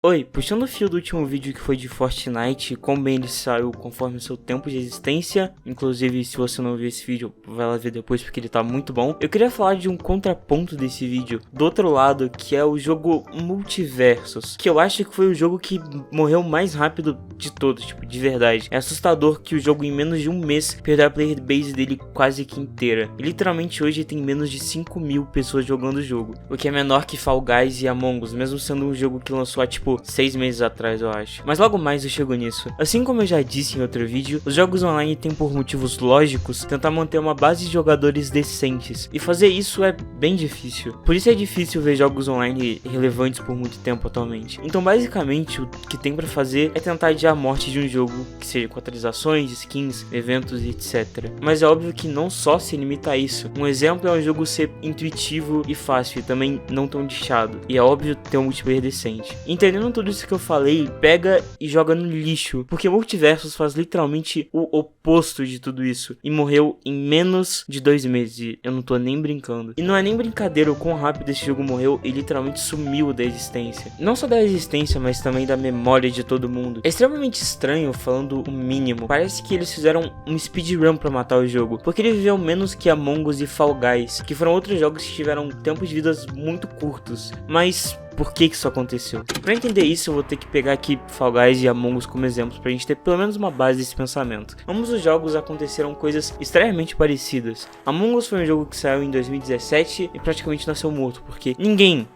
Oi, puxando o fio do último vídeo que foi de Fortnite, como bem ele saiu conforme o seu tempo de existência, inclusive se você não viu esse vídeo, vai lá ver depois porque ele tá muito bom. Eu queria falar de um contraponto desse vídeo, do outro lado, que é o jogo Multiversus, que eu acho que foi o jogo que morreu mais rápido de todos, tipo, de verdade. É assustador que o jogo em menos de um mês perdeu a player base dele quase que inteira. E literalmente hoje tem menos de 5.000 pessoas jogando o jogo, o que é menor que Fall Guys e Among Us, mesmo sendo um jogo que lançou há tipo 6 meses atrás, eu acho. Mas logo mais eu chego nisso. Assim como eu já disse em outro vídeo, os jogos online têm por motivos lógicos tentar manter uma base de jogadores decentes, e fazer isso é bem difícil. Por isso é difícil ver jogos online relevantes por muito tempo atualmente. Então basicamente o que tem pra fazer é tentar adiar a morte de um jogo, que seja com atualizações, skins, eventos e etc. Mas é óbvio que não só se limita a isso. Um exemplo é um jogo ser intuitivo e fácil, e também não tão lixado. E é óbvio ter um multiplayer decente. Entendendo tudo isso que eu falei, pega e joga no lixo, porque Multiversus faz literalmente o oposto de tudo isso, e morreu em menos de 2 meses, e eu não tô nem brincando. E não é nem brincadeira o quão rápido esse jogo morreu, e literalmente sumiu da existência. Não só da existência, mas também da memória de todo mundo. É extremamente estranho, falando o mínimo. Parece que eles fizeram um speedrun pra matar o jogo, porque ele viveu menos que Among Us e Fall Guys, que foram outros jogos que tiveram tempos de vidas muito curtos. Mas por que isso aconteceu? Pra entender isso, eu vou ter que pegar aqui Fall Guys e Among Us como exemplos, pra gente ter pelo menos uma base desse pensamento. Ambos os jogos aconteceram coisas extremamente parecidas. Among Us foi um jogo que saiu em 2017 e praticamente nasceu morto, porque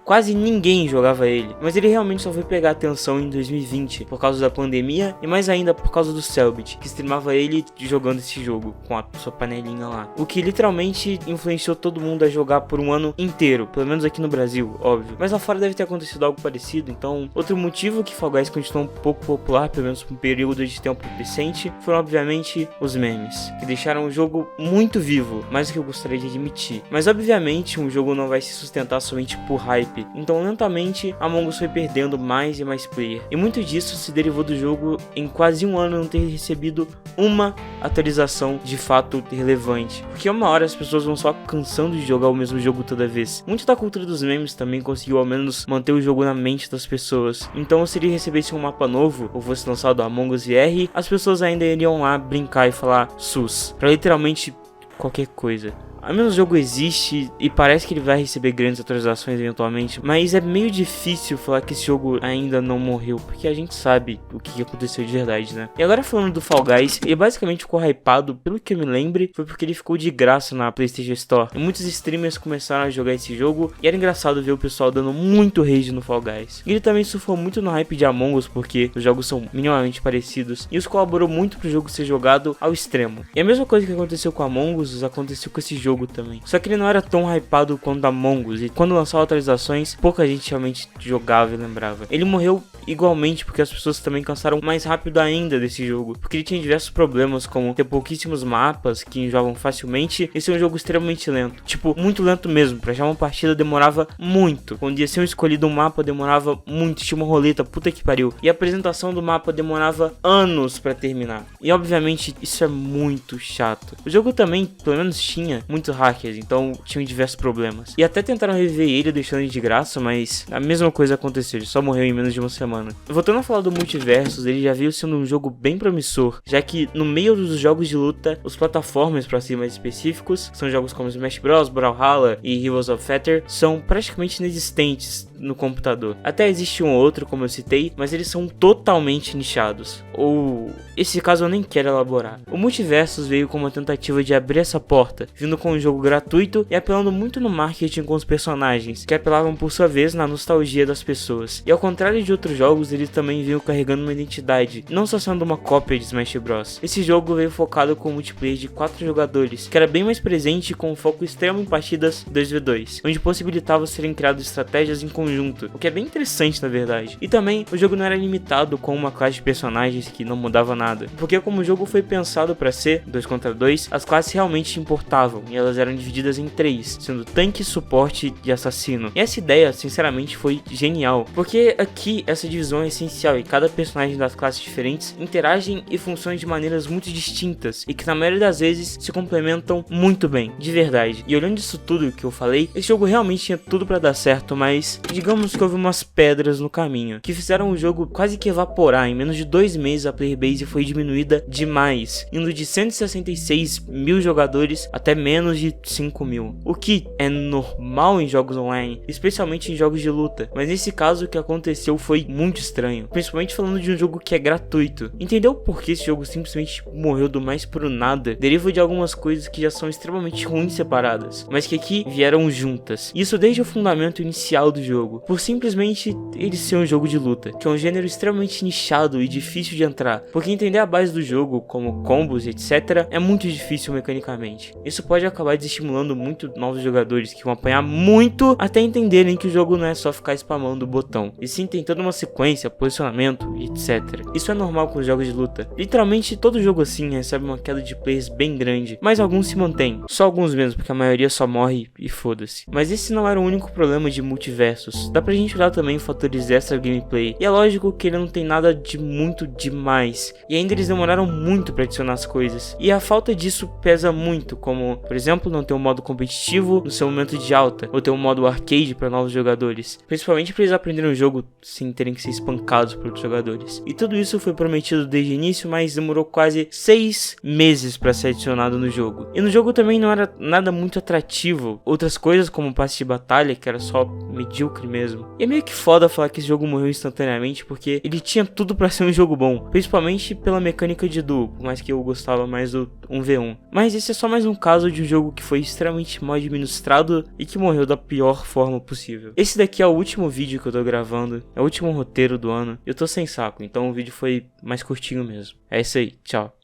quase ninguém jogava ele. Mas ele realmente só foi pegar atenção em 2020, por causa da pandemia, e mais ainda por causa do Cellbit, que streamava ele jogando esse jogo, com a sua panelinha lá. O que literalmente influenciou todo mundo a jogar por um ano inteiro, pelo menos aqui no Brasil, óbvio. Mas lá fora deve ter acontecido algo parecido. Então, outro motivo que Fall Guys continuou um pouco popular, pelo menos por um período de tempo decente, foram obviamente os memes, que deixaram o jogo muito vivo, mais do que eu gostaria de admitir. Mas obviamente um jogo não vai se sustentar somente por hype, então lentamente Among Us foi perdendo mais e mais player, e muito disso se derivou do jogo em quase um ano não ter recebido uma atualização de fato relevante, porque uma hora as pessoas vão só cansando de jogar o mesmo jogo toda vez. Muito da cultura dos memes também conseguiu ao menos manter o jogo na mente das pessoas. Então se ele recebesse um mapa novo, ou fosse lançado Among Us VR, as pessoas ainda iriam lá brincar e falar sus, pra literalmente qualquer coisa. Ao menos o jogo existe e parece que ele vai receber grandes atualizações eventualmente, mas é meio difícil falar que esse jogo ainda não morreu, porque a gente sabe o que aconteceu de verdade, né? E agora falando do Fall Guys, ele basicamente ficou hypado, pelo que eu me lembre, foi porque ele ficou de graça na PlayStation Store. E muitos streamers começaram a jogar esse jogo, e era engraçado ver o pessoal dando muito rage no Fall Guys. E ele também surfou muito no hype de Among Us, porque os jogos são minimamente parecidos, e isso colaborou muito pro jogo ser jogado ao extremo. E a mesma coisa que aconteceu com Among Us, aconteceu com esse jogo também. Só que ele não era tão hypado quanto Among Us, e quando lançou atualizações, pouca gente realmente jogava e lembrava. Ele morreu igualmente porque as pessoas também cansaram mais rápido ainda desse jogo, porque ele tinha diversos problemas, como ter pouquíssimos mapas que enjoavam facilmente e ser um jogo extremamente lento, tipo, muito lento mesmo. Pra achar uma partida demorava muito, quando ia ser escolhido um mapa demorava muito, tinha uma roleta, puta que pariu, e a apresentação do mapa demorava anos pra terminar, e obviamente isso é muito chato. O jogo também, pelo menos tinha muitos hackers, então tinham diversos problemas, e até tentaram reviver ele deixando ele de graça, mas a mesma coisa aconteceu, ele só morreu em menos de uma semana. Voltando a falar do Multiversus, ele já veio sendo um jogo bem promissor, já que no meio dos jogos de luta, os plataformas, para ser mais específicos, são jogos como Smash Bros, Brawlhalla e Heroes of Feather, são praticamente inexistentes no computador. Até existe um ou outro, como eu citei, mas eles são totalmente nichados, ou esse caso eu nem quero elaborar. O Multiversus veio com uma tentativa de abrir essa porta, vindo com um jogo gratuito e apelando muito no marketing com os personagens, que apelavam por sua vez na nostalgia das pessoas. E ao contrário de outros jogos, ele também veio carregando uma identidade, não só sendo uma cópia de Smash Bros. Esse jogo veio focado com um multiplayer de 4 jogadores, que era bem mais presente e com um foco extremo em partidas 2v2, onde possibilitava serem criadas estratégias em conjunto, o que é bem interessante na verdade. E também o jogo não era limitado com uma classe de personagens que não mudava nada, porque como o jogo foi pensado para ser 2 contra 2, as classes realmente importavam e elas eram divididas em 3, sendo tanque, suporte e assassino. E essa ideia sinceramente foi genial, porque aqui essa divisão é essencial e cada personagem das classes diferentes interagem e funcionam de maneiras muito distintas e que na maioria das vezes se complementam muito bem, de verdade. E olhando isso tudo que eu falei, esse jogo realmente tinha tudo para dar certo, mas digamos que houve umas pedras no caminho, que fizeram o jogo quase que evaporar. Em menos de 2 meses a player base foi diminuída demais, indo de 166 mil jogadores até menos de 5 mil, o que é normal em jogos online, especialmente em jogos de luta, mas nesse caso o que aconteceu foi muito estranho, principalmente falando de um jogo que é gratuito. Entendeu por que esse jogo simplesmente morreu do mais por nada? Deriva de algumas coisas que já são extremamente ruins separadas, mas que aqui vieram juntas, isso desde o fundamento inicial do jogo, por simplesmente ele ser um jogo de luta, que é um gênero extremamente nichado e difícil de entrar, porque entender a base do jogo, como combos, etc, é muito difícil mecanicamente. Isso pode acabar desestimulando muito novos jogadores que vão apanhar muito até entenderem que o jogo não é só ficar spamando o botão, e sim tem toda uma sequência, posicionamento, etc. Isso é normal com os jogos de luta. Literalmente todo jogo assim recebe uma queda de players bem grande, mas alguns se mantêm, só alguns mesmo, porque a maioria só morre e foda-se. Mas esse não era o único problema de multiversos, dá pra gente olhar também fatores extra gameplay, e é lógico que ele não tem nada de muito demais, e ainda eles demoraram muito pra adicionar as coisas, e a falta disso pesa muito, como por exemplo não ter um modo competitivo no seu momento de alta, ou ter um modo arcade para novos jogadores, principalmente para eles aprenderem o jogo sem terem que ser espancados por outros jogadores. E tudo isso foi prometido desde o início, mas demorou quase 6 meses para ser adicionado no jogo. E no jogo também não era nada muito atrativo, outras coisas como o passe de batalha, que era só medíocre mesmo. E é meio que foda falar que esse jogo morreu instantaneamente, porque ele tinha tudo para ser um jogo bom, principalmente pela mecânica de duo, por mais que eu gostava mais do 1v1. Mas esse é só mais um caso de um jogo que foi extremamente mal administrado e que morreu da pior forma possível. Esse daqui é o último vídeo que eu tô gravando, é o último roteiro do ano. Eu tô sem saco, então o vídeo foi mais curtinho mesmo. É isso aí, tchau.